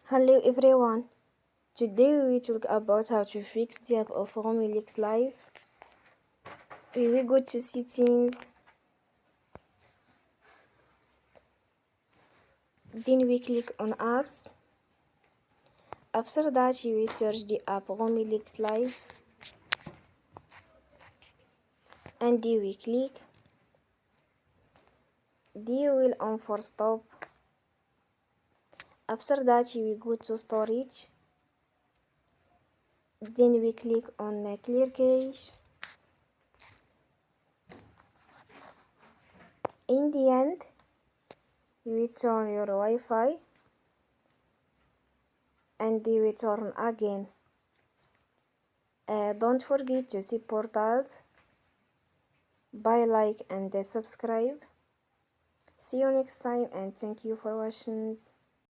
Hello everyone, today we will talk about how to fix the app of RemixLive. We will go to settings, then we click on apps. After that you will search the app RemixLive and you will click. Then you will on for stop. After that you will go to storage. Then we click on clear cache. In the end, you will turn your Wi-Fi and you will turn again. Don't forget to support us by like and subscribe. See you next time and thank you for watching.